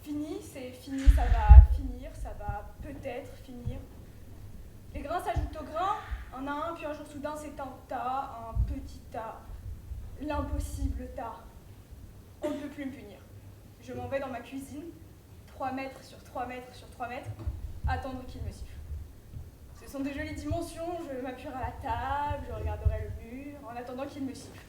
Fini, c'est fini, ça va finir, ça va peut-être finir. Les grains s'ajoutent aux grains, un à un, puis un jour soudain c'est un tas, un petit tas, l'impossible tas. On ne peut plus me punir. Je m'en vais dans ma cuisine, 3 mètres sur 3 mètres sur 3 mètres, attendre qu'il me siffle. Ce sont de jolies dimensions, je m'appuierai à la table, je regarderai le mur, en attendant qu'il me siffle.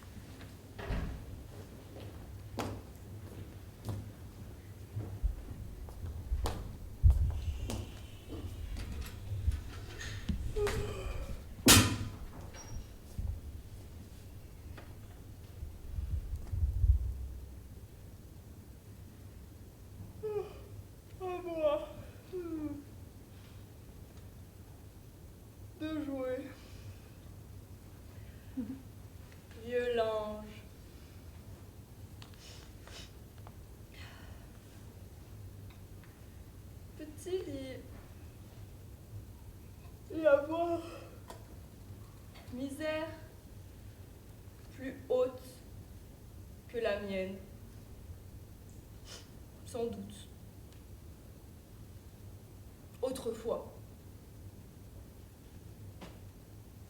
De jouer. Vieux linge. Petit lit. Et avoir misère plus haute que la mienne. Sans doute. Autrefois.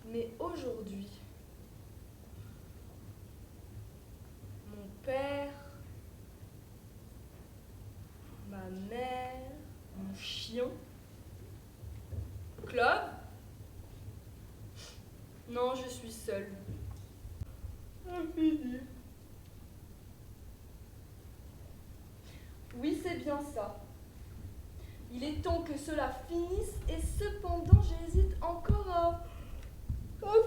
Mais aujourd'hui, mon père, ma mère, mon chien, Clove, non, je suis seule. Infini. Oui, c'est bien ça. Il est temps que cela finisse et cependant j'hésite encore à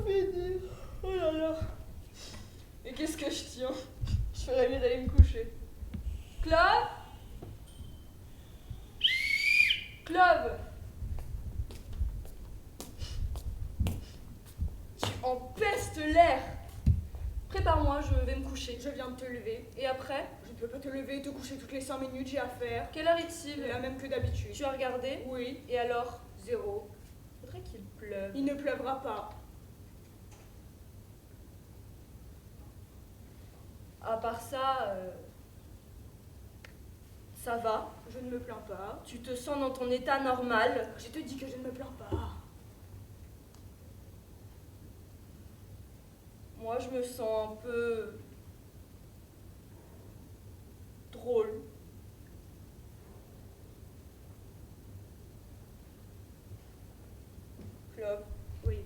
finir. Oh là là. Et qu'est-ce que je tiens? Je ferais mieux d'aller me coucher. Clove? Clove! Tu empestes l'air! Prépare-moi, je vais me coucher. Je viens de te lever. Et après? Je ne peux pas te lever et te coucher toutes les 5 minutes, j'ai affaire. Quelle heure est-il? La même que d'habitude. Tu as regardé? Oui. Et alors? 0. Faudrait qu'il pleuve. Il ne pleuvra pas. À part ça, ça va. Je ne me plains pas. Tu te sens dans ton état normal. Je te dis que je ne me plains pas. Moi, je me sens un peu drôle. Clove. Oui.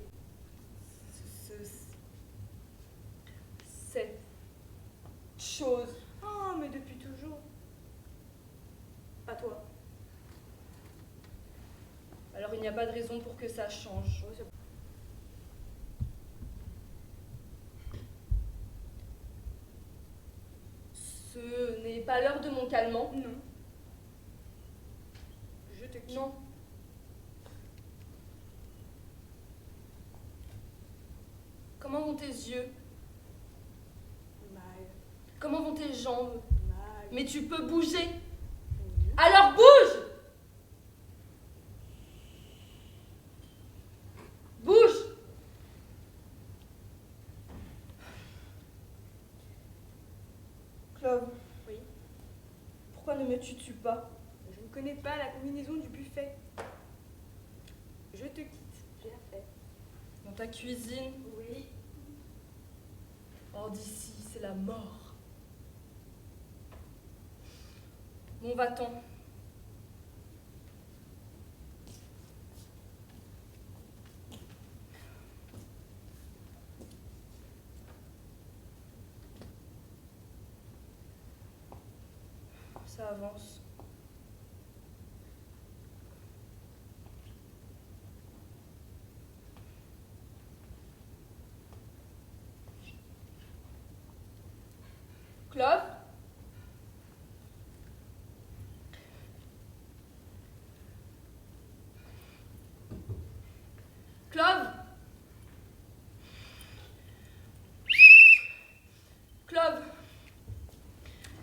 Cette chose. Ah, mais depuis toujours. Pas toi. Alors il n'y a pas de raison pour que ça change. Ce n'est pas l'heure de mon calmant. Non. Je te quitte. Non. Comment vont tes yeux? Mal. Comment vont tes jambes? Mal. Mais tu peux bouger. Oui. Alors bouge! Bouge! Clove. Oui. Pourquoi ne me tues-tu pas? Je ne connais pas la combinaison du buffet. Je te quitte, j'ai affaire. ta cuisine. Oui. Hors d'ici, c'est la mort. Bon, va-t'en. Ça avance. Clove? Clove? Clove?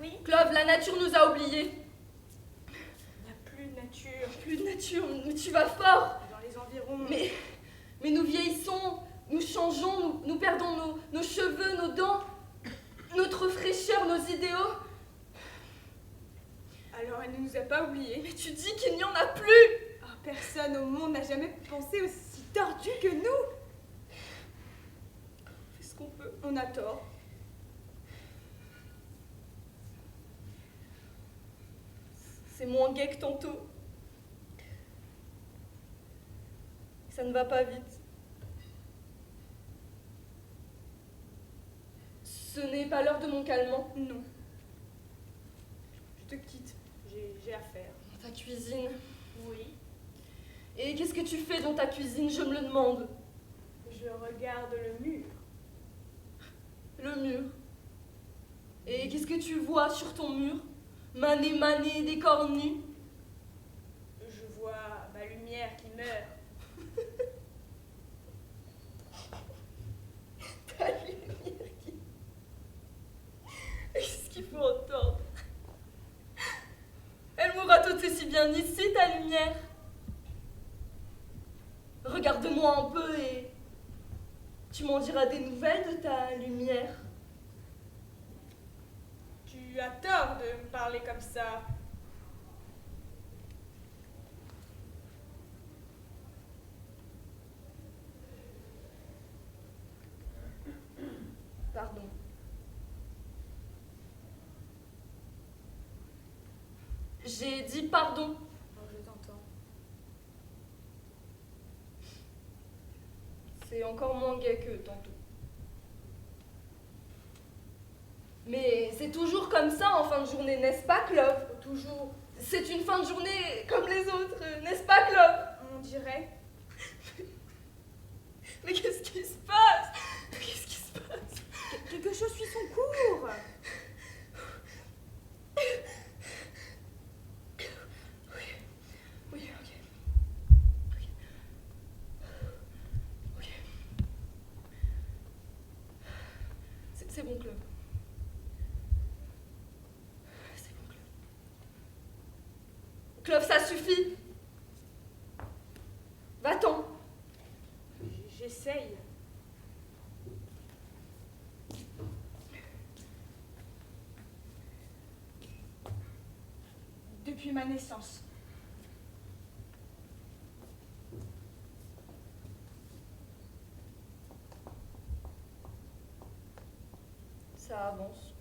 Oui. Clove, la nature nous a oubliés. Il n'y a plus de nature. Plus de nature, mais tu vas fort. Dans les environs. Mais nous vieillissons, nous changeons, nous perdons nos cheveux, nos dents, notre fraîcheur, nos idéaux. Alors elle ne nous a pas oubliés. Mais tu dis qu'il n'y en a plus. Oh, personne au monde n'a jamais pensé aussi tordu que nous. On fait ce qu'on peut. On a tort. C'est moins gai que tantôt. Ça ne va pas vite. Ce n'est pas l'heure de mon calmant. Non. Je te quitte. J'ai affaire. Dans ta cuisine. Oui. Et qu'est-ce que tu fais dans ta cuisine, je me le demande. Je regarde le mur. Le mur. Et qu'est-ce que tu vois sur ton mur? Mané, des corps nus. Je vois ma lumière qui meurt. Ta lumière qui... Qu'est-ce qu'il faut entendre? Elle mourra tout aussi bien ici, ta lumière. Regarde-moi un peu et tu m'en diras des nouvelles de ta lumière. Tu as tort de me parler comme ça. Pardon. J'ai dit pardon. Oh, je t'entends. C'est encore moins gai que tantôt. Mais c'est toujours comme ça en fin de journée, n'est-ce pas, Clove? Toujours. C'est une fin de journée comme les autres, n'est-ce pas, Clove? On dirait. Mais qu'est-ce qui se passe? Qu'est-ce qui se passe? Quelque chose suit son cours. Oui, ok. Ok. C'est bon, Clove. C'est bon, Clove. Clove, ça suffit. Va-t'en. J'essaye. Depuis ma naissance. Ça avance.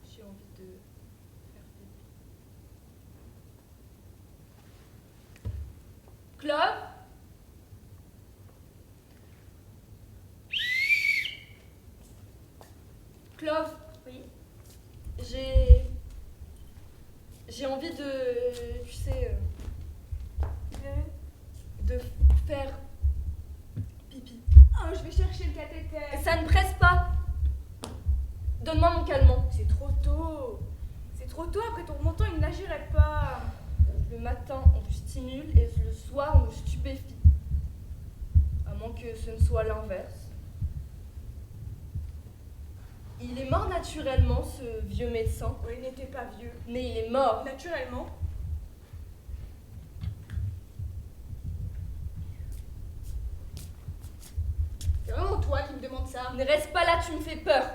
J'ai envie de faire pipi. Clove? Clove? Oui. J'ai envie de, tu sais, de faire pipi. Oh, je vais chercher le cathéter. Ça ne presse pas. Donne-moi mon calmant. C'est trop tôt. C'est trop tôt, après ton remontant, il n'agirait pas. Le matin, on me stimule et le soir, on me stupéfie. À moins que ce ne soit l'inverse. Il est mort naturellement, ce vieux médecin. Oui, il n'était pas vieux. Mais il est mort. Naturellement. C'est vraiment toi qui me demandes ça. Ne reste pas là, tu me fais peur.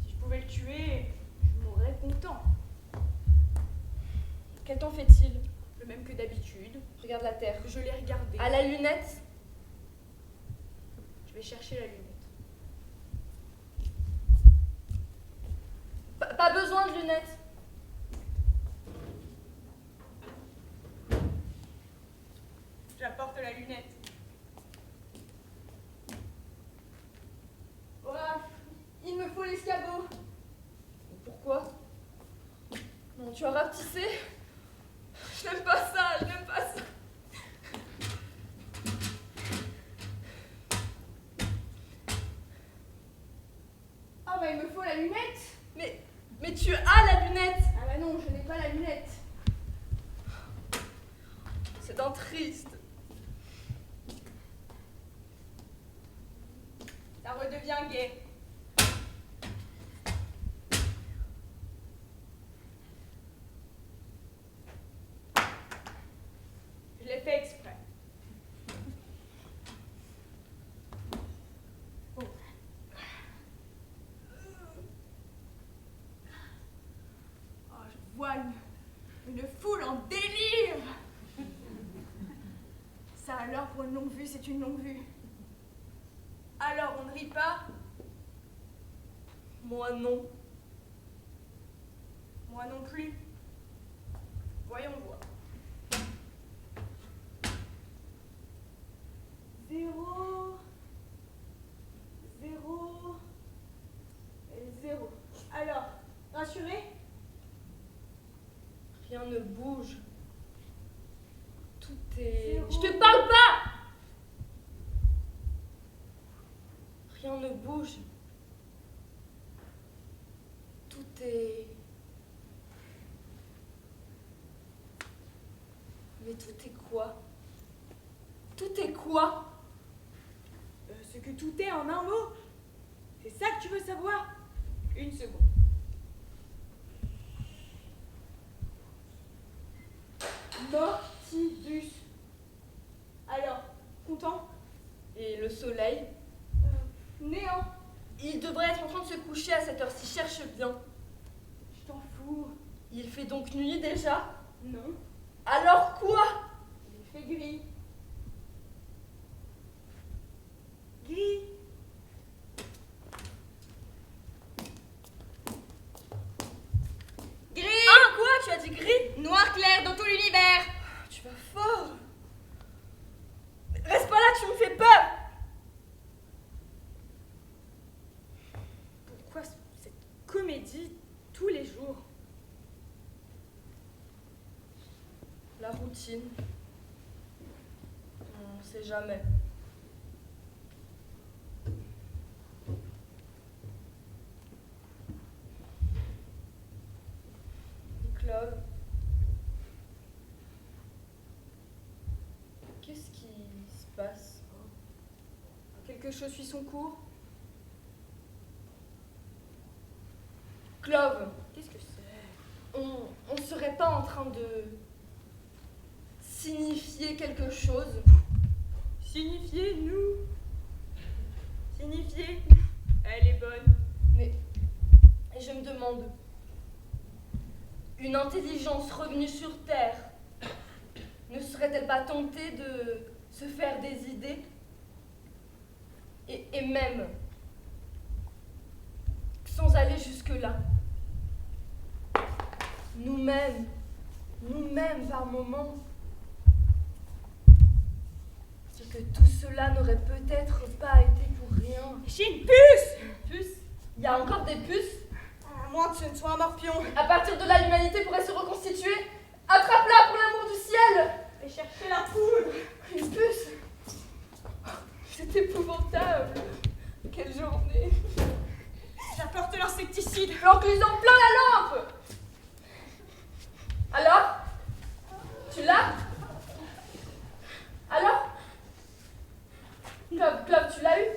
Si je pouvais le tuer, je mourrais content. Quel temps fait-il? Le même que d'habitude. Regarde la terre. Je l'ai regardé. À la lunette? Je vais chercher la lunette. Pas besoin de lunettes. J'apporte la lunette. Voilà, il me faut l'escabeau. Pourquoi? Non, tu as rapetissé? Je n'aime pas ça, je n'aime pas ça. Ah bah il me faut la lunette. Mais tu as la lunette. Ah bah non, je n'ai pas la lunette. C'est un triste. Ça redevient gai. Je l'ai fait exprès. Oh, je vois une foule en délire. Ça alors pour une longue vue, c'est une longue vue. Alors on ne rit pas? Moi non. Moi non plus. Voyons voir. 0, 0 et 0. Alors, rassuré? Rien ne bouge. Tout est... Zéro. Je te parle pas! Rien ne bouge. Tout est... Mais tout est quoi? Tout est quoi? Ce que tout est en un mot. C'est ça que tu veux savoir? Une seconde. Mortibus. Alors, content? Et le soleil? Néant. Il devrait être en train de se coucher à cette heure-ci, cherche bien. Je t'en fous. Il fait donc nuit déjà? Non. Alors quoi? Il fait gris. Gris. Gris. Ah quoi? Tu as dit gris? Noir clair dans tout l'univers. Tu vas fort. Reste pas là, tu me fais peur. Pourquoi cette comédie tous les jours? La routine. On sait jamais. Clove. Qu'est-ce qui se passe? Quelque chose suit son cours. Clove, Qu'est-ce que c'est? on ne serait pas en train de signifier quelque chose? Signifier, nous. Signifier. Elle est bonne. Mais et je me demande, une intelligence revenue sur Terre ne serait-elle pas tentée de se faire des idées? Et même, sans aller jusque-là, nous-mêmes par moments, c'est que tout cela n'aurait peut-être pas été pour rien. J'ai une puce. Puces? Il y a encore des puces? À moins que ce ne soit un morpion. À partir de là, l'humanité pourrait se reconstituer. Attrape-la pour l'amour du ciel! Et chercher la poudre. Une puce! C'est épouvantable! Quelle journée! J'apporte l'insecticide. Flanque-lui-en plein la lampe! Alors? Tu l'as? Alors? Clove, tu l'as eu?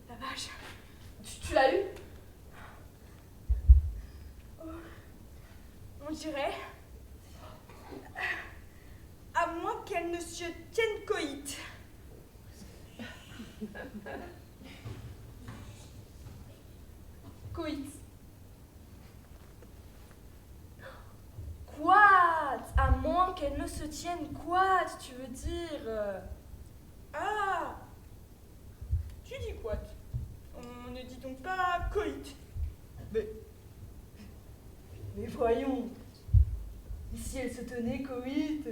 La vache. Tu l'as eu? On dirait. qu'elle ne se tienne coït. Coït. Quat. À moins qu'elle ne se tienne quat, tu veux dire. Ah, tu dis quoi? On ne dit donc pas coït. Mais voyons. Et si elle se tenait coït,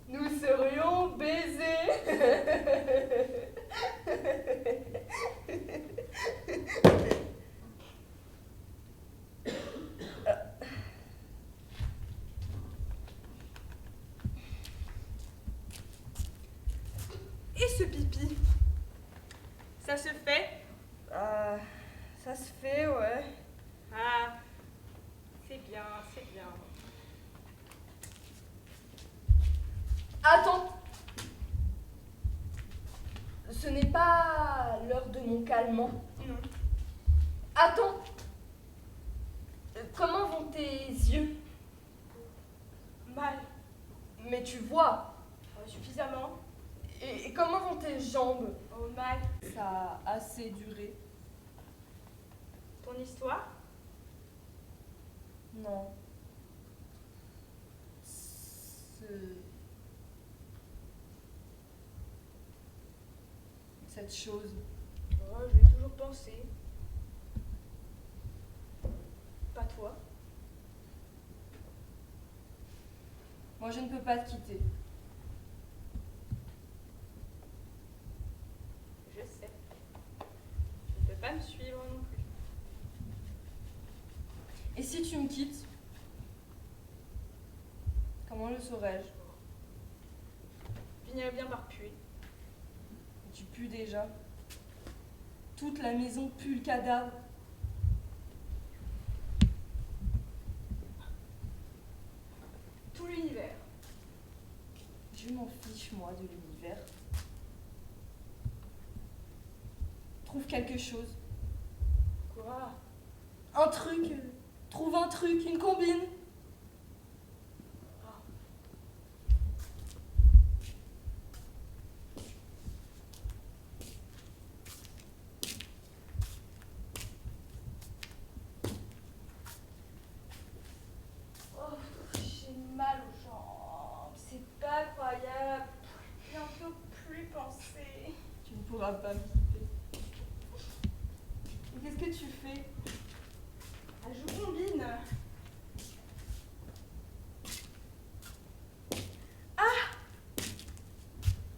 nous serions baisés. Et ce pipi, ça se fait? Ça se fait, ouais. Ah, c'est bien, c'est bien. Attends. Ce n'est pas l'heure de mon calmant. Non. Attends. Comment vont tes yeux? Mal. Mais tu vois. Suffisamment. Et comment vont tes jambes? Oh, mal. Ça a assez duré. Ton histoire? Non. Cette chose. Oh, je l'ai toujours pensé. Pas toi. Moi, je ne peux pas te quitter. Je sais. Tu ne peux pas me suivre non plus. Et si tu me quittes, comment le saurais-je? Je finirais bien par puer. Tu pues déjà. Toute la maison pue le cadavre. Tout l'univers. Je m'en fiche, moi, de l'univers. Trouve quelque chose. Quoi? Un truc. Trouve un truc, une combine. Oh, j'ai mal aux jambes. C'est pas croyable. J'en peux plus penser. Tu ne pourras pas me quitter. Et qu'est-ce que tu fais? Ah, je combine.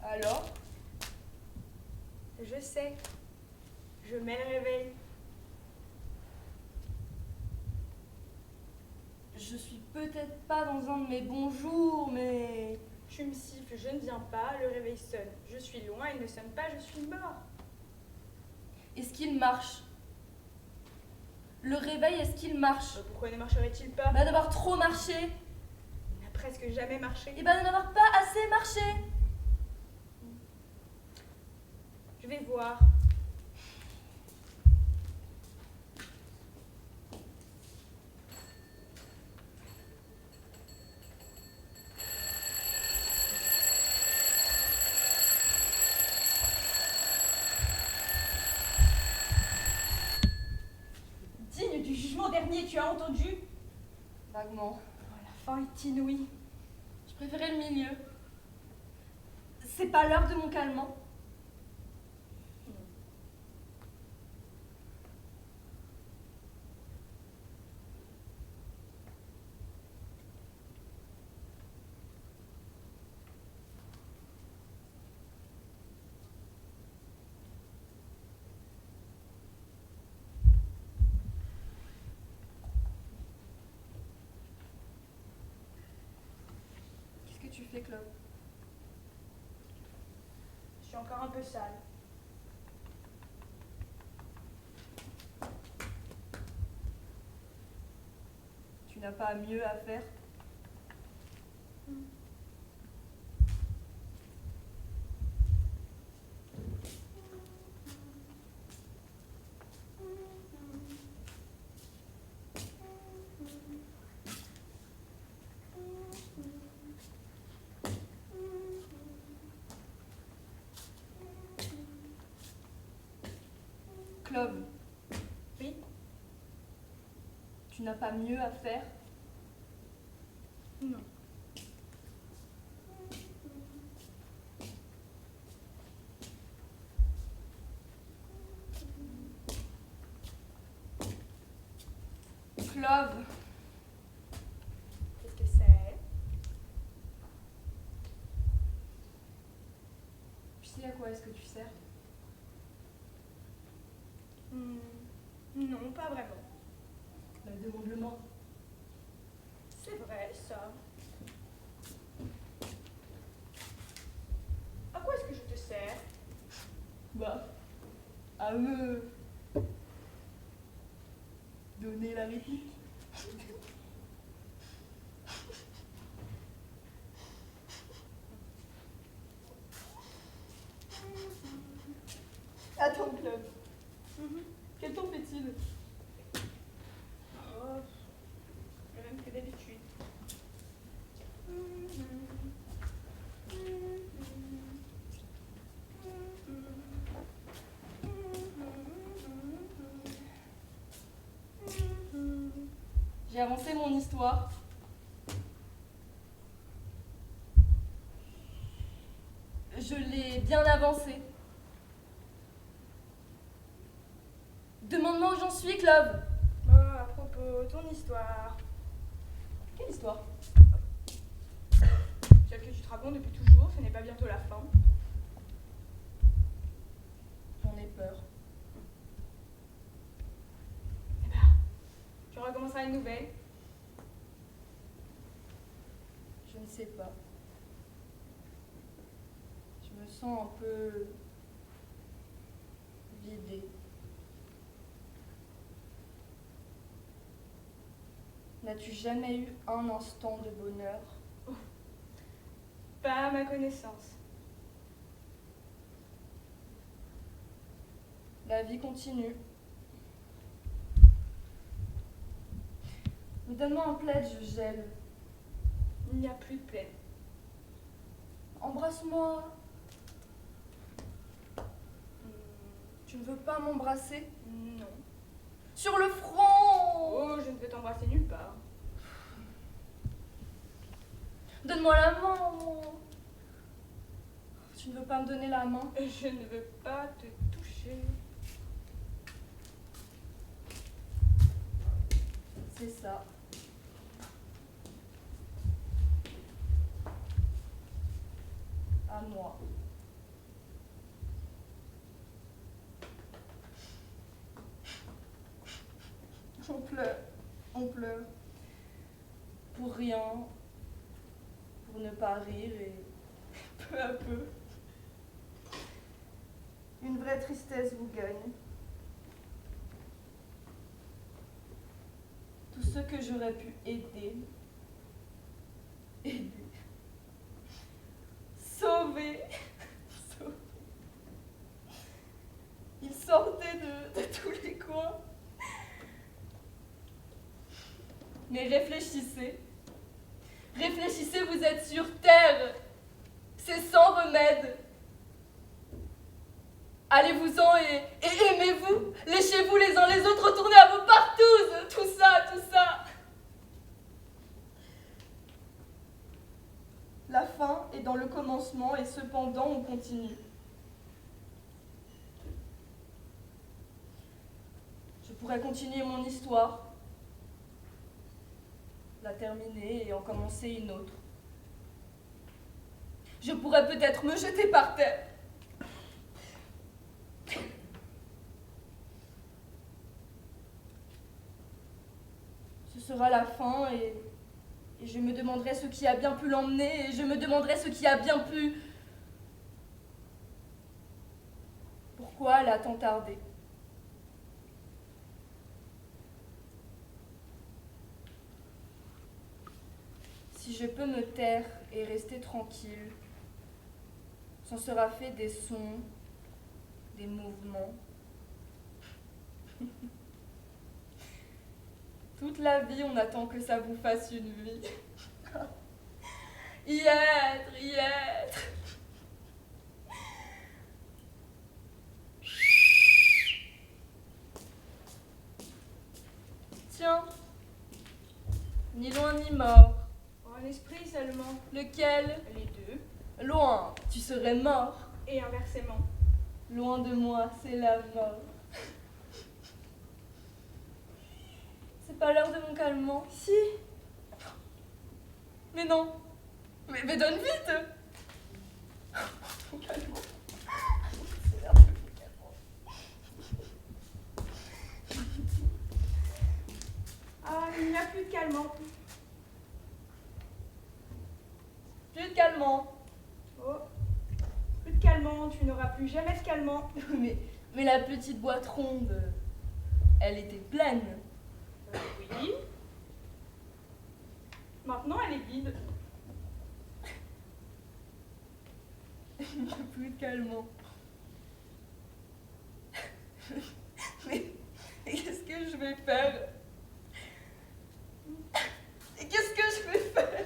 Alors? Je sais. Je mets le réveil. Je suis peut-être pas dans un de mes bons jours, mais... Tu me siffles, je ne viens pas, le réveil sonne. Je suis loin, il ne sonne pas, je suis mort. Est-ce qu'il marche? Le réveil, est-ce qu'il marche? Pourquoi ne marcherait-il pas? Bah d'avoir trop marché. Il n'a presque jamais marché. Et bah de n'avoir pas assez marché. Je vais voir. Digne du jugement dernier, tu as entendu? Vaguement. Oh, la fin est inouïe. Je préférais le milieu. C'est pas l'heure de mon calmant. Qu'est-ce que tu fais, Claude? Je suis encore un peu sale. Tu n'as pas mieux à faire? Clove, Oui. tu n'as pas mieux à faire? Non. Clove, Qu'est-ce que c'est? tu sais à quoi est-ce que tu sers? Non, pas vraiment. Bah, demande-le-moi. C'est vrai, ça. À quoi est-ce que je te sers? Bah, à me donner la réplique. Attends, Clove. Quel temps fait-il? Oh, le même que d'habitude. J'ai avancé mon histoire. Je l'ai bien avancée. Demande-moi où j'en suis, Clove. Oh, à propos, ton histoire. Quelle histoire? Celle que tu te racontes depuis toujours, ce n'est pas bientôt la fin. J'en ai peur. Eh ben, tu recommenceras une nouvelle. Je ne sais pas. Je me sens un peu vidée. N'as-tu jamais eu un instant de bonheur? Pas à ma connaissance. La vie continue. Mais donne-moi un plaid, je gèle. Il n'y a plus de plaid. Embrasse-moi. Tu ne veux pas m'embrasser? Non. Sur le front! Oh, je ne veux t'embrasser nulle part. Donne-moi la main. Tu ne veux pas me donner la main? Je ne veux pas te toucher. C'est ça. À moi. On pleure. On pleure. Pour rien. Pour ne pas rire et peu à peu, une vraie tristesse vous gagne. Tous ceux que j'aurais pu aider, sauver, ils sortaient de tous les coins. Mais réfléchissez, vous êtes sur terre, c'est sans remède. Allez-vous-en et aimez-vous, léchez-vous les uns les autres, retournez à vos partous, tout ça. La fin est dans le commencement et cependant on continue. Je pourrais continuer mon histoire, la terminer et en commencer une autre. Je pourrais peut-être me jeter par terre. Ce sera la fin et je me demanderai ce qui a bien pu l'emmener et je me demanderai ce qui a bien pu... Pourquoi elle a tant tardé? Si je peux me taire et rester tranquille, s'en sera fait des sons, des mouvements. Toute la vie, on attend que ça vous fasse une vie. Y être. ni mort. Un esprit seulement. Lequel? Les deux. Loin, tu serais mort. Et inversement. Loin de moi, c'est la mort. C'est pas l'heure de mon calmant? Si. Mais non. Mais donne vite. Mon calmant. C'est l'heure de mon calmant. Ah, il n'y a plus de calmant. Plus de calmant. Oh. Plus de calmant, tu n'auras plus jamais de calmant. Mais la petite boîte ronde, elle était pleine. Oui. Maintenant, elle est vide. Il n'y a plus de calmant. Mais qu'est-ce que je vais faire? Et qu'est-ce que je vais faire?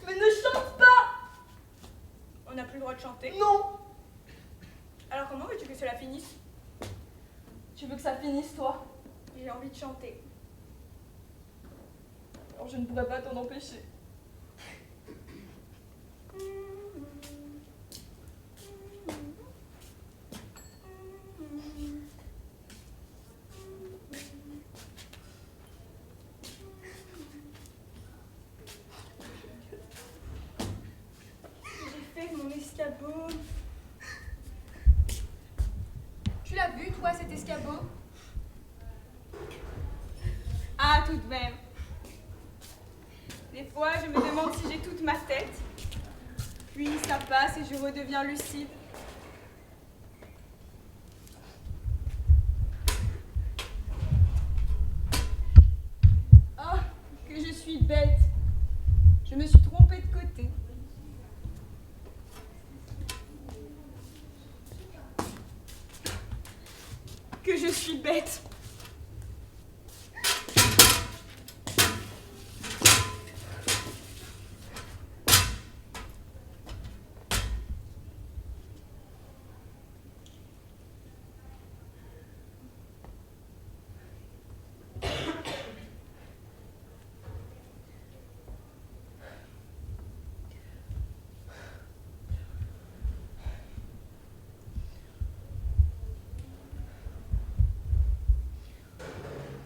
Mais ne chante pas! On n'a plus le droit de chanter. Non! Alors comment veux-tu que cela finisse? Tu veux que ça finisse, toi? J'ai envie de chanter. Alors je ne pourrais pas t'en empêcher. J'ai fait mon escabeau. Tu l'as vu, toi, cet escabeau? Ah, tout de même. Des fois, je me demande si j'ai toute ma tête. Puis ça passe et je redeviens lucide. Ah, que je suis bête. Je me suis trompée de côté. Que je suis bête.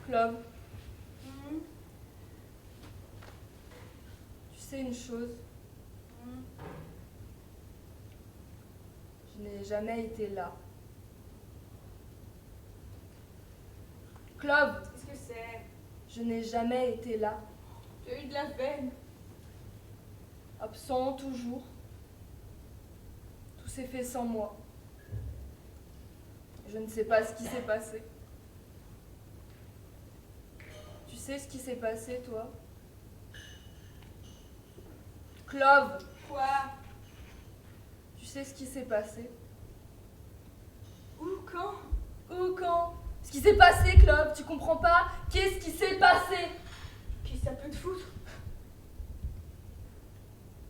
Clove, tu sais une chose? Je n'ai jamais été là. Clove, Qu'est-ce que c'est? je n'ai jamais été là. Tu as eu de la veine. Absent toujours. Tout s'est fait sans moi. Je ne sais pas ce qui s'est passé. Tu sais ce qui s'est passé, toi? Clove, Quoi? tu sais ce qui s'est passé? Où? Quand? Où, quand? Ce qui s'est passé, Clove, tu comprends pas? Qu'est-ce qui s'est passé? Qu'est-ce que ça peut te foutre?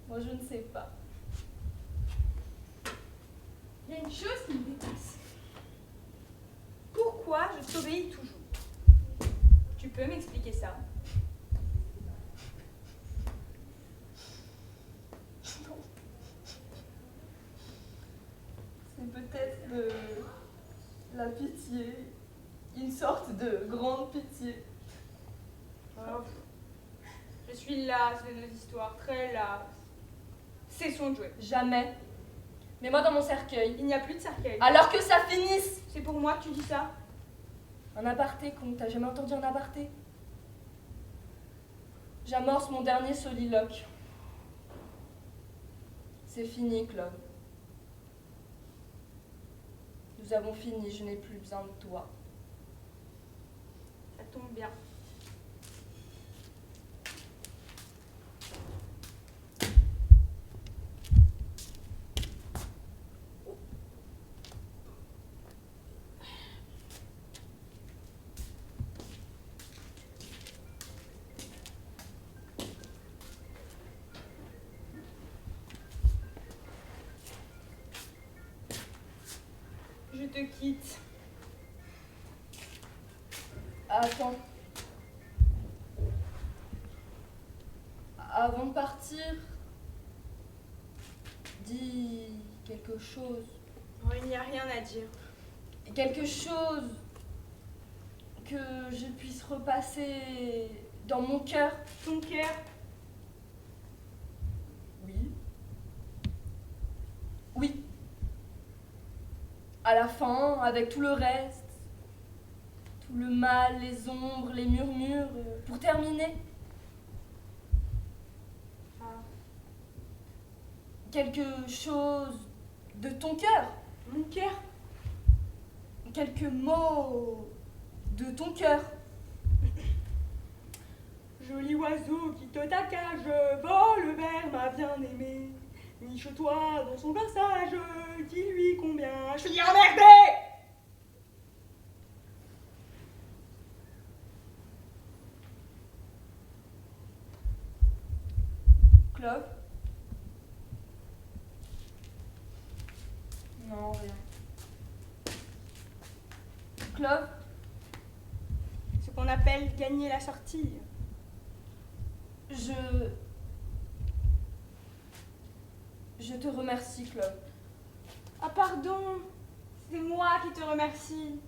Moi, je ne sais pas. Il y a une chose qui me dépasse. Pourquoi je t'obéis toujours? Tu peux m'expliquer ça? C'est peut-être de la pitié, une sorte de grande pitié. Oh, je suis lasse de nos histoires, très lasse. Cessons de jouer. Jamais. Mets-moi dans mon cercueil. Il n'y a plus de cercueil. Alors que ça finisse! C'est pour moi que tu dis ça? Un aparté, con, t'as jamais entendu un aparté? J'amorce mon dernier soliloque. C'est fini, Clove. Nous avons fini, je n'ai plus besoin de toi. Ça tombe bien. te quitte. Attends. Avant de partir, dis quelque chose. Oh, il n'y a rien à dire. Quelque chose que je puisse repasser dans mon cœur. Ton cœur, Oui. Oui. À la fin, avec tout le reste, tout le mal, les ombres, les murmures, pour terminer, ah, quelque chose de ton cœur, mon cœur, quelques mots de ton cœur. joli oiseau qui te taquage, vole vers ma bien-aimée. Niche-toi dans son corsage, dis-lui combien je suis emmerdée. Clove? Non, rien. Clove? Ce qu'on appelle gagner la sortie. Je te remercie, Clove. Ah pardon, c'est moi qui te remercie.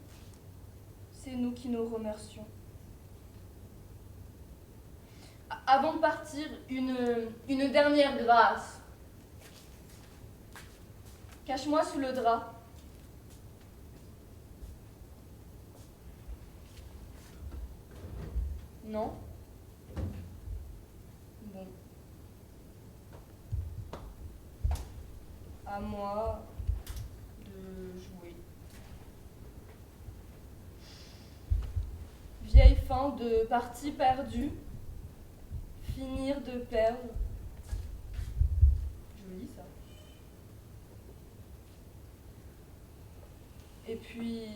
C'est nous qui nous remercions. Avant de partir, une dernière grâce. Cache-moi sous le drap. Non? Bon. À moi de jouer. Vieille fin de partie perdue, finir de perdre. Joli ça. Et puis,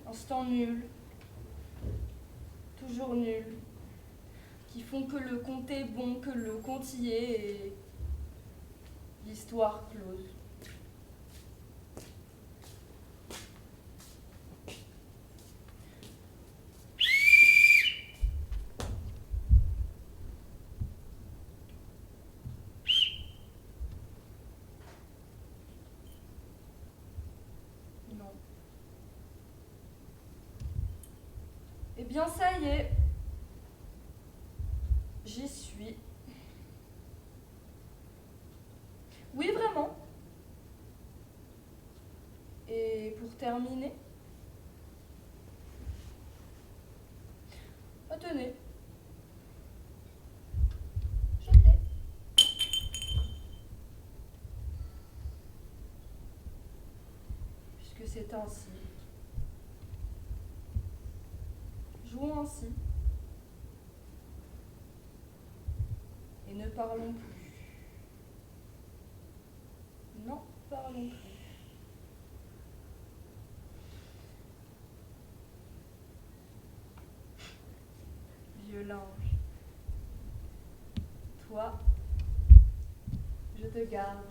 instant nul, toujours nul, qui font que le conte est bon, que le conte y est, et l'histoire close. Non. Eh bien, ça y est. J'y suis. Oui, vraiment. Et pour terminer, tenez, jetez. Puisque c'est ainsi, jouons ainsi, et ne parlons plus. Non, parlons plus. Vieux linge, toi, je te garde.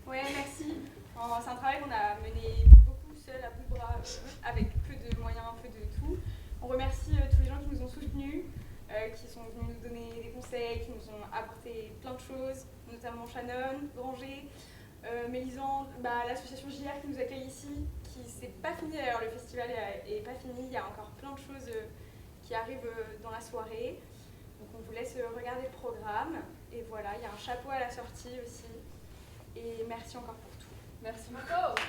Ouais, merci. C'est un travail qu'on a mené beaucoup seul, à bout de bras, avec peu de moyens, peu de tout. On remercie tous les gens qui nous ont soutenus, qui sont venus nous donner des conseils, qui nous ont apporté plein de choses, notamment Shannon, Granger, Mélisande, l'association JR qui nous accueille ici, qui c'est pas fini d'ailleurs, le festival est pas fini, il y a encore plein de choses qui arrivent dans la soirée. Donc on vous laisse regarder le programme. Et voilà, il y a un chapeau à la sortie aussi. Et merci encore pour tout. Merci Marco.